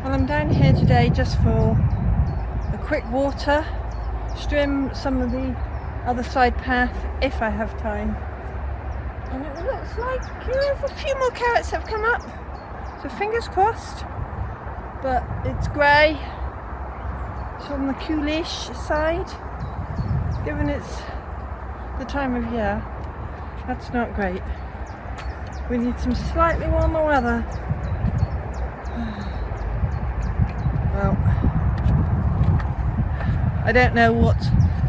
Well, I'm down here today just for a quick water, trim some of the other side path if I have time. And it looks like there's a few more carrots have come up, so fingers crossed. But it's grey, it's on the coolish side, given it's the time of year. That's not great. We need some slightly warmer weather. Well, I don't know what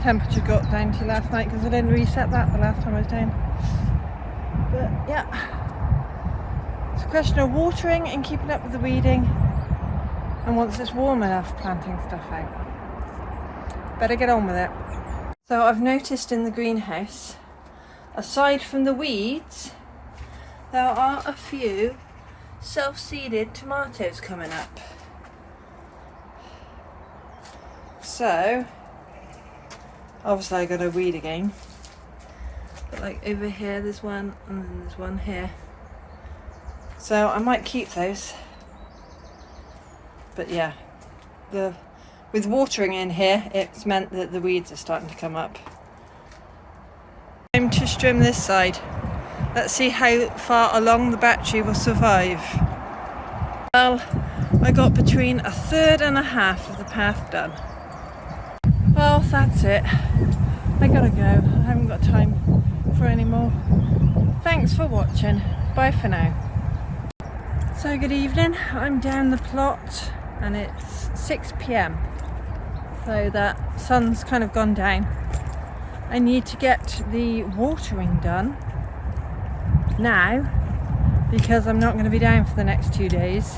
temperature got down to last night because I didn't reset that the last time I was down. But yeah, it's a question of watering and keeping up with the weeding, and once it's warm enough, planting stuff out. Better get on with it. So I've noticed in the greenhouse, aside from the weeds, there are a few self-seeded tomatoes coming up. So, obviously I got to weed again, but like over here there's one, and then there's one here. So I might keep those. But yeah, with watering in here, it's meant that the weeds are starting to come up. Time to trim this side. Let's see how far along the battery will survive. Well, I got between a third and a half of the path done. Well, that's it. I gotta go. I haven't got time for any more. Thanks for watching. Bye for now. So good evening. I'm down the plot and it's 6 p.m. So that sun's kind of gone down. I need to get the watering done now because I'm not going to be down for the next 2 days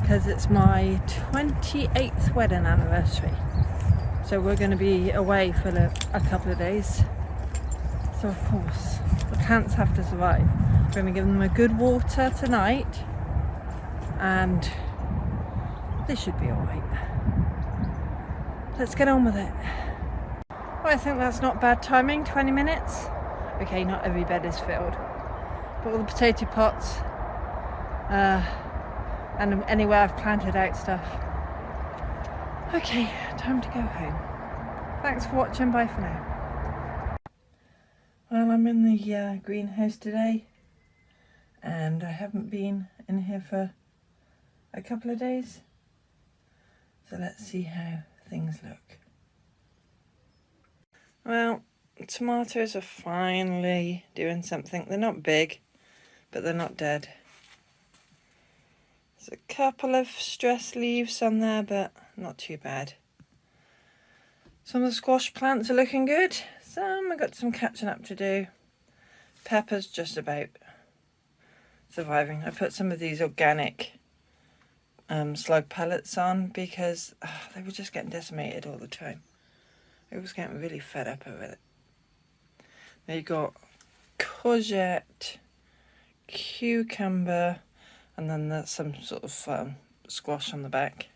because it's my 28th wedding anniversary. So we're going to be away for a couple of days. So of course, the plants have to survive. We're going to give them a good water tonight and they should be alright. Let's get on with it. Well, I think that's not bad timing, 20 minutes. Okay, not every bed is filled. But all the potato pots and anywhere I've planted out stuff. Okay, time to go home. Thanks for watching, bye for now. Well, I'm in the greenhouse today and I haven't been in here for a couple of days. So let's see how things look. Well, tomatoes are finally doing something. They're not big, but they're not dead. There's a couple of stress leaves on there, but not too bad. Some of the squash plants are looking good. I've got some catching up to do. Pepper's just about surviving. I put some of these organic slug pellets on because they were just getting decimated all the time. I was getting really fed up with it. Now you've got courgette, cucumber, and then there's some sort of squash on the back.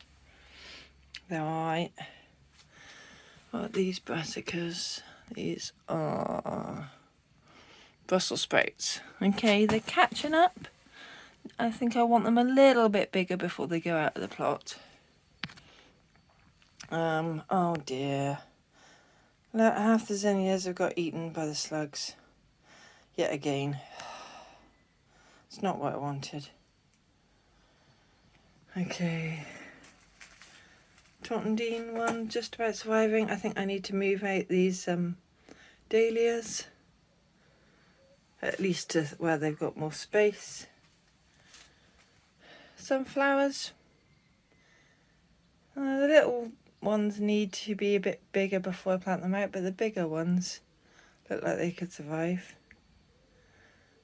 They're alright. What are these brassicas? These are Brussels sprouts. Okay, they're catching up. I think I want them a little bit bigger before they go out of the plot. Oh dear. Look, half the zinnias have got eaten by the slugs. Yet again. It's not what I wanted. Okay. Tontine one just about surviving. I think I need to move out these dahlias. At least to where they've got more space. Sunflowers. The little ones need to be a bit bigger before I plant them out, but the bigger ones look like they could survive.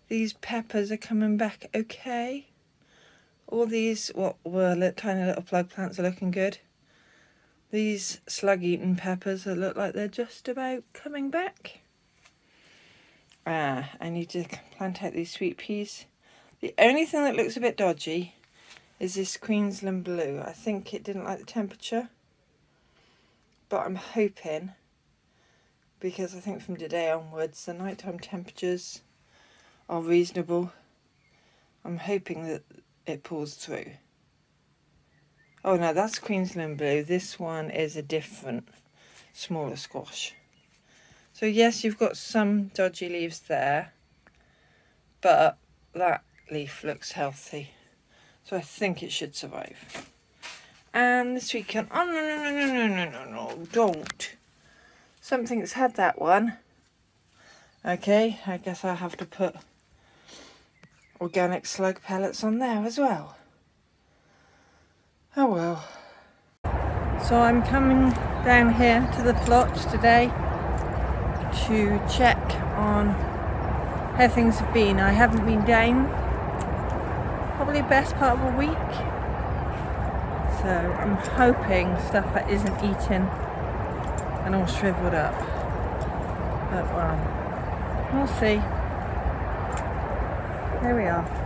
These peppers are coming back okay. All these, what were tiny little plug plants, are looking good. These slug-eaten peppers that look like they're just about coming back. I need to plant out these sweet peas. The only thing that looks a bit dodgy is this Queensland blue. I think it didn't like the temperature. But I'm hoping, because I think from today onwards the nighttime temperatures are reasonable. I'm hoping that it pulls through. Oh no, that's Queensland blue. This one is a different, smaller squash. So yes, you've got some dodgy leaves there, but that leaf looks healthy. So I think it should survive. And this weekend, oh no, don't. Something's had that one. Okay, I guess I'll have to put organic slug pellets on there as well. Oh well. So I'm coming down here to the plot today to check on how things have been. I haven't been down probably the best part of a week. So I'm hoping stuff that isn't eaten and all shriveled up. But well, we'll see. There we are.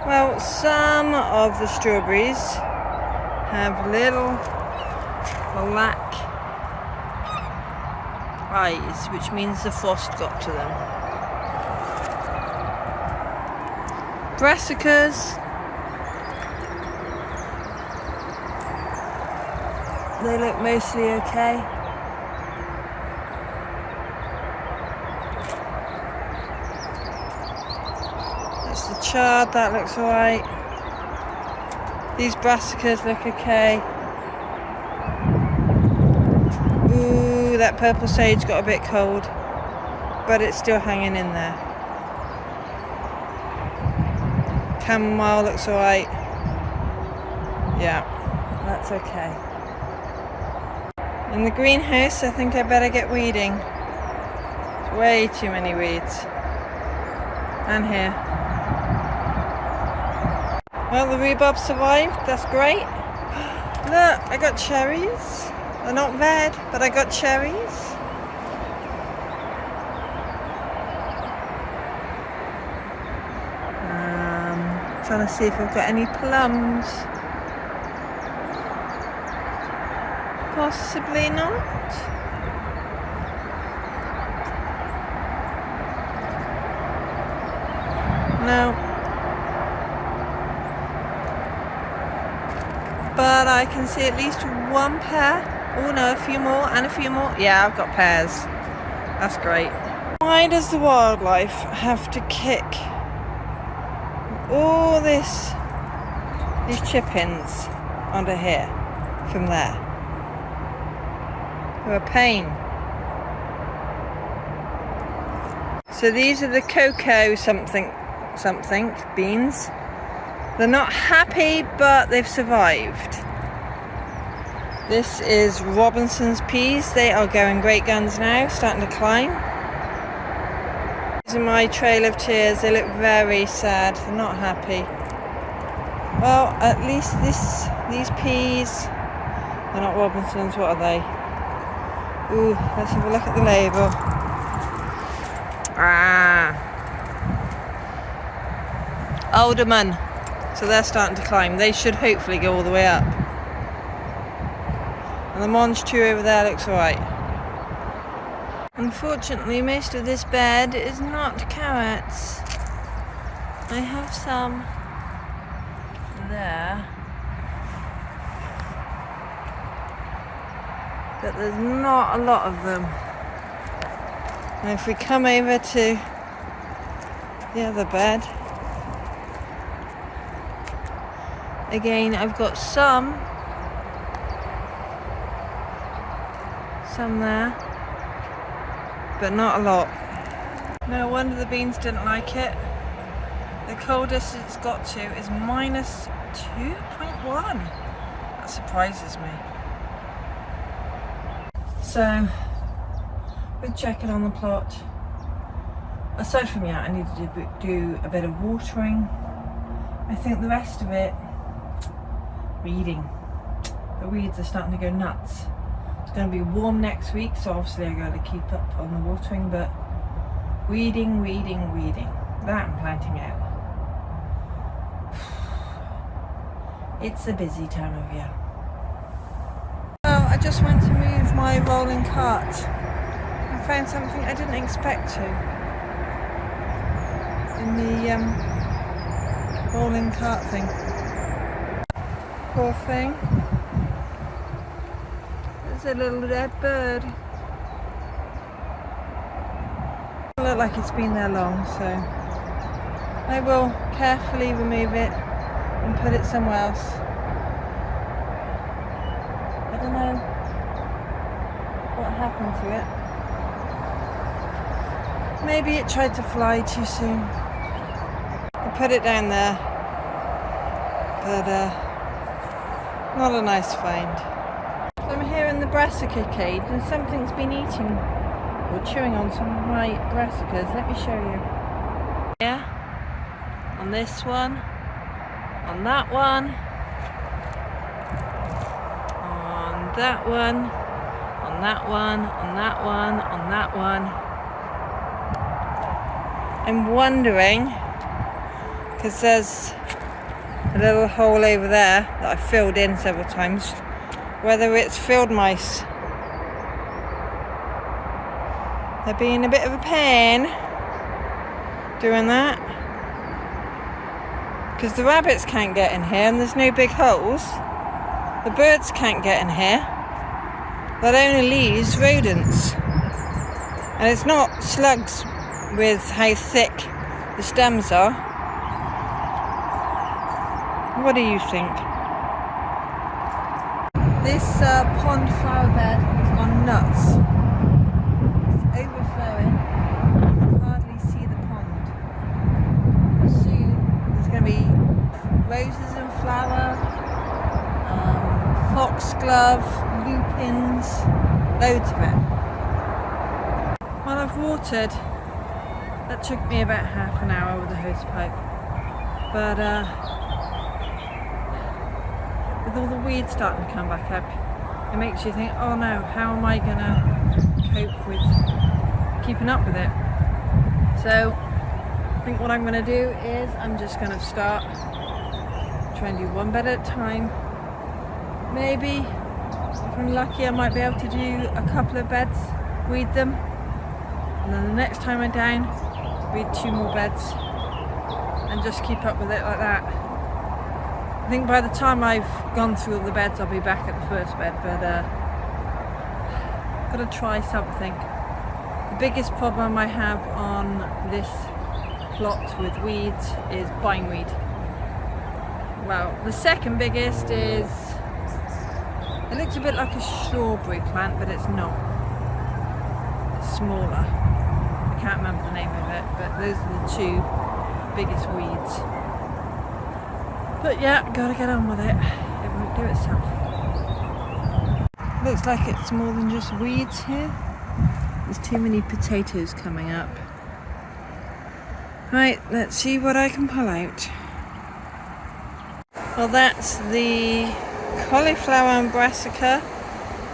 Well, some of the strawberries have little black eyes, which means the frost got to them. Brassicas, they look mostly okay. That's the chard, that looks alright. These brassicas look okay. Ooh, that purple sage got a bit cold, but it's still hanging in there. Chamomile looks alright. Yeah, that's okay. In the greenhouse, I think I better get weeding. There's way too many weeds. And here. Well, the rhubarb survived, that's great. Look, I got cherries. They're not red, but I got cherries. Trying to see if I've got any plums. Possibly not. No. But I can see at least one pear. Oh no, a few more and a few more. Yeah, I've got pears. That's great. Why does the wildlife have to kick all these chip-ins onto here from there? They're a pain. So these are the cocoa something beans. They're not happy, but they've survived. This is Robinson's peas. They are going great guns now, starting to climb. These are my trail of tears. They look very sad. They're not happy. Well, at least these peas, they're not Robinson's. What are they? Ooh, let's have a look at the label. Alderman. So they're starting to climb. They should hopefully go all the way up. And the mange tree over there looks alright. Unfortunately, most of this bed is not carrots. I have some there, but there's not a lot of them. And if we come over to the other bed, again, I've got some there, but not a lot. No wonder the beans didn't like it. The coldest it's got to is minus 2.1. That surprises me. So Good checking on the plot. Aside from that, I need to do a bit of watering. I think the rest of it, weeding. The weeds are starting to go nuts. It's going to be warm next week, so obviously I got to keep up on the watering, but weeding. That and planting out. It's a busy time of year. Well, I just went to move my rolling cart. I found something I didn't expect to. In the rolling cart thing. Poor thing. There's a little dead bird. Doesn't look like it's been there long, so I will carefully remove it and put it somewhere else. I don't know what happened to it. Maybe it tried to fly too soon. I put it down there, but not a nice find. So I'm here in the brassica cage and something's been eating or chewing on some of my brassicas. Let me show you. Here, on this one, on that one, on that one, on that one, on that one, on that one. I'm wondering, because there's a little hole over there that I filled in several times, whether it's field mice. They're being a bit of a pain doing that, because the rabbits can't get in here and there's no big holes. The birds can't get in here. That only leaves rodents. And it's not slugs with how thick the stems are. What do you think? This pond flower bed has gone nuts. It's overflowing. You can hardly see the pond. Soon there's going to be roses in flower, foxglove, lupins, loads of it. Well, I've watered. That took me about half an hour with a hose pipe. But with all the weeds starting to come back up, it makes you think, oh no, how am I gonna cope with keeping up with it? So I think what I'm gonna do is I'm just gonna start trying to do one bed at a time. Maybe if I'm lucky I might be able to do a couple of beds, weed them, and then the next time I'm down, weed 2 more beds and just keep up with it like that. I think by the time I've gone through all the beds I'll be back at the first bed, but gotta try something. The biggest problem I have on this plot with weeds is bindweed. Well, the second biggest is, it looks a bit like a strawberry plant, but it's not. It's smaller. I can't remember the name of it, but those are the 2 biggest weeds. But yeah, gotta get on with it. It won't do itself. Looks like it's more than just weeds here. There's too many potatoes coming up. Right, let's see what I can pull out. Well, that's the cauliflower and brassica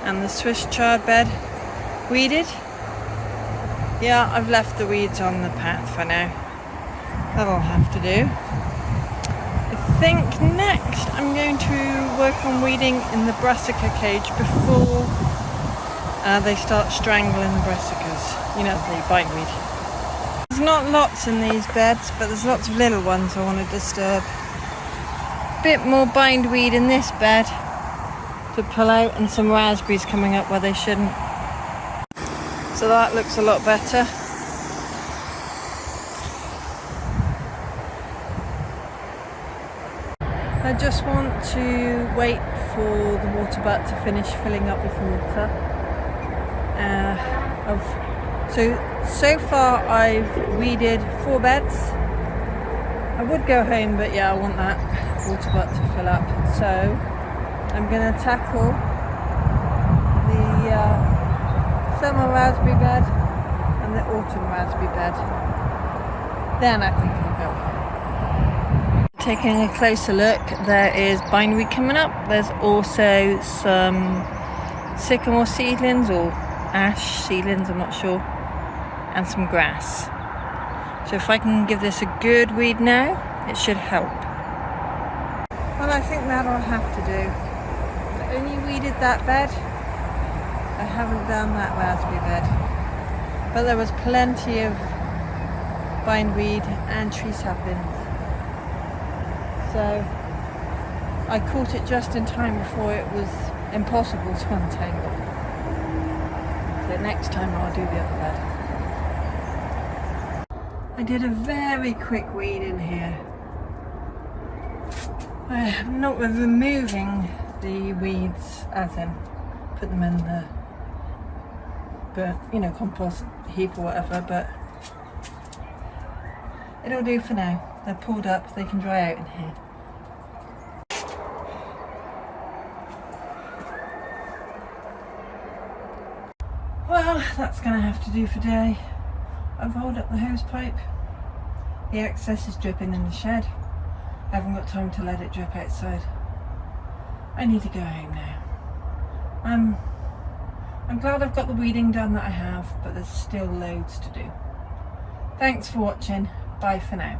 and the Swiss chard bed weeded. Yeah, I've left the weeds on the path for now. That'll have to do. I think next I'm going to work on weeding in the brassica cage before they start strangling the brassicas. You know, the bindweed. There's not lots in these beds, but there's lots of little ones I want to disturb. Bit more bindweed in this bed to pull out, and some raspberries coming up where they shouldn't. So that looks a lot better. I just want to wait for the water butt to finish filling up with water. So far I've weeded 4 beds. I would go home, but yeah, I want that water butt to fill up. So I'm going to tackle the summer raspberry bed and the autumn raspberry bed. Then I think I'll go. Taking a closer look, there is bindweed coming up. There's also some sycamore seedlings or ash seedlings, I'm not sure, and some grass. So if I can give this a good weed now, it should help. Well, I think that'll have to do. I only weeded that bed. I haven't done that raspberry bed. But there was plenty of bindweed and tree saplings. So I caught it just in time before it was impossible to untangle. So next time I'll do the other bed. I did a very quick weed in here. I'm not removing the weeds as in put them in the compost heap or whatever, but it'll do for now. They're pulled up, they can dry out in here. Well, that's going to have to do for today. I've rolled up the hose pipe. The excess is dripping in the shed. I haven't got time to let it drip outside. I need to go home now. I'm glad I've got the weeding done that I have, but there's still loads to do. Thanks for watching. Bye for now.